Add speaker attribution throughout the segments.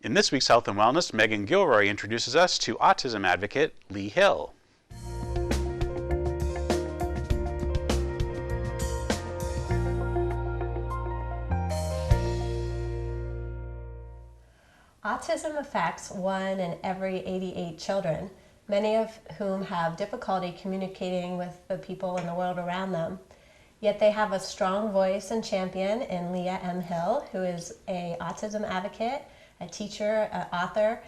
Speaker 1: In this week's Health and Wellness, Megan Gilroy introduces us to autism advocate Lea Hill.
Speaker 2: Autism affects 1 in every 88 children, many of whom have difficulty communicating with the people in the world around them. Yet they have a strong voice and champion in Lea M Hill, who is an autism advocate, a teacher, an author,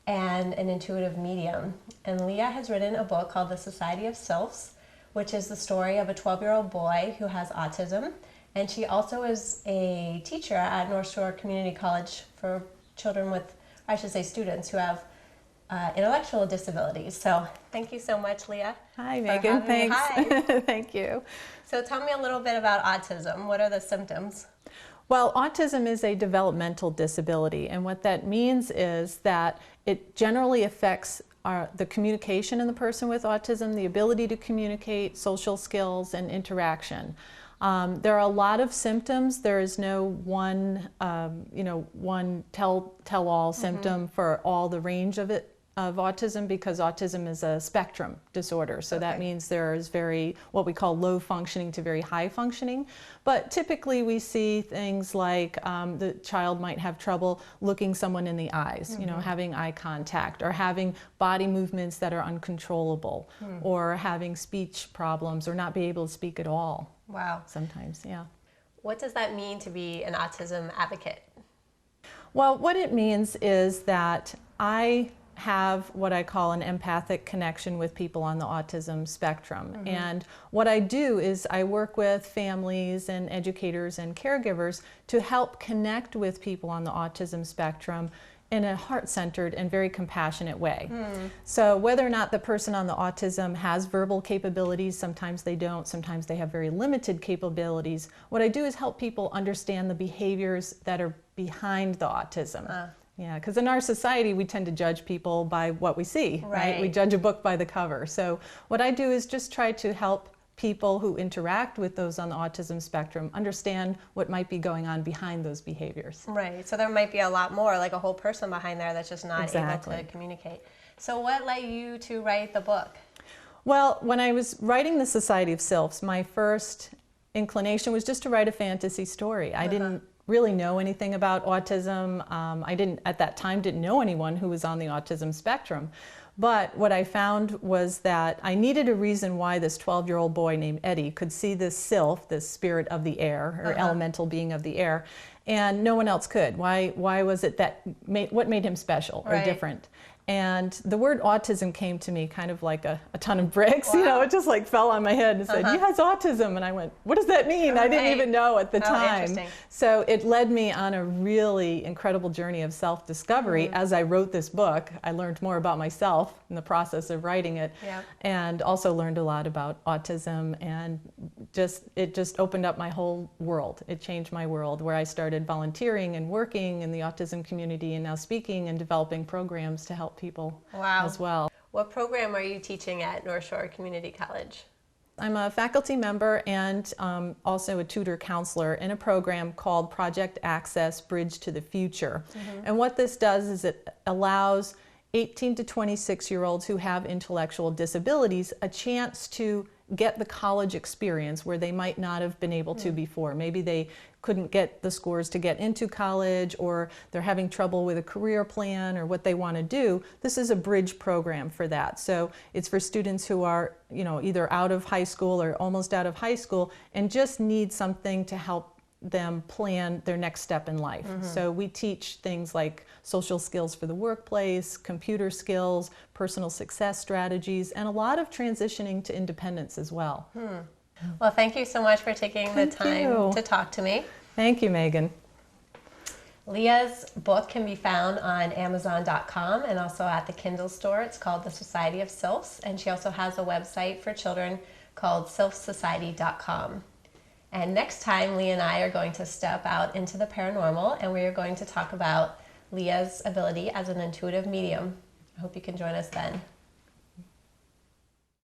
Speaker 2: and an intuitive medium. And Lea has written a book called The Society of Sylphs, which is the story of a 12-year-old boy who has autism. And she also is a teacher at North Shore Community College for children with, I should say students who have intellectual disabilities. So thank you so much, Lea.
Speaker 3: Hi, Megan. Thanks.
Speaker 2: Hi.
Speaker 3: Thank you.
Speaker 2: So tell me a little bit about autism. What are the symptoms?
Speaker 3: Well, autism is a developmental disability, and what that means is that it generally affects the communication in the person with autism, the ability to communicate, social skills, and interaction. There are a lot of symptoms. There is no one, one tell-all symptom for all the range of autism, because autism is a spectrum disorder. So that means there is what we call low functioning to very high functioning. But typically we see things like the child might have trouble looking someone in the eyes, having eye contact, or having body movements that are uncontrollable, or having speech problems, or not be able to speak at all.
Speaker 2: Wow.
Speaker 3: Sometimes, yeah.
Speaker 2: What does that mean to be an autism advocate?
Speaker 3: Well, what it means is that I have what I call an empathic connection with people on the autism spectrum. And what I do is I work with families and educators and caregivers to help connect with people on the autism spectrum in a heart-centered and very compassionate way. So whether or not the person on the autism has verbal capabilities, sometimes they don't, sometimes they have very limited capabilities, what I do is help people understand the behaviors that are behind the autism. Yeah, because in our society we tend to judge people by what we see, right? We judge a book by the cover. So what I do is just try to help people who interact with those on the autism spectrum understand what might be going on behind those behaviors.
Speaker 2: Right, so there might be a lot more, like a whole person behind there that's just not able to communicate. So what led you to write the book?
Speaker 3: Well, when I was writing the Society of Sylphs, my first inclination was just to write a fantasy story. I didn't really know anything about autism. At that time, didn't know anyone who was on the autism spectrum. But what I found was that I needed a reason why this 12-year-old boy named Eddie could see this sylph, this spirit of the air, or elemental being of the air, and no one else could. Why was it what made him special or different? And the word autism came to me kind of like a ton of bricks. It just like fell on my head and said, he has autism. And I went, what does that mean? I didn't even know at the time. So it led me on a really incredible journey of self-discovery. As I wrote this book, I learned more about myself in the process of writing it, and also learned a lot about autism, and it just opened up my whole world. It changed my world, where I started volunteering and working in the autism community, and now speaking and developing programs to help people as well.
Speaker 2: What program are you teaching at North Shore Community College?
Speaker 3: I'm a faculty member and also a tutor counselor in a program called Project Access Bridge to the Future. And what this does is it allows 18 to 26-year-olds who have intellectual disabilities a chance to get the college experience where they might not have been able to before. Maybe they couldn't get the scores to get into college, or they're having trouble with a career plan or what they want to do. This is a bridge program for that. So it's for students who are, either out of high school or almost out of high school and just need something to help them plan their next step in life. So we teach things like social skills for the workplace, computer skills, personal success strategies, and a lot of transitioning to independence as well.
Speaker 2: Well, thank you so much for taking the time to talk to me.
Speaker 3: Thank you, Megan.
Speaker 2: Lea's book can be found on Amazon.com and also at the Kindle store. It's called The Society of Sylphs, and she also has a website for children called sylphsociety.com. And next time, Lea and I are going to step out into the paranormal, and we are going to talk about Lea's ability as an intuitive medium. I hope you can join us then.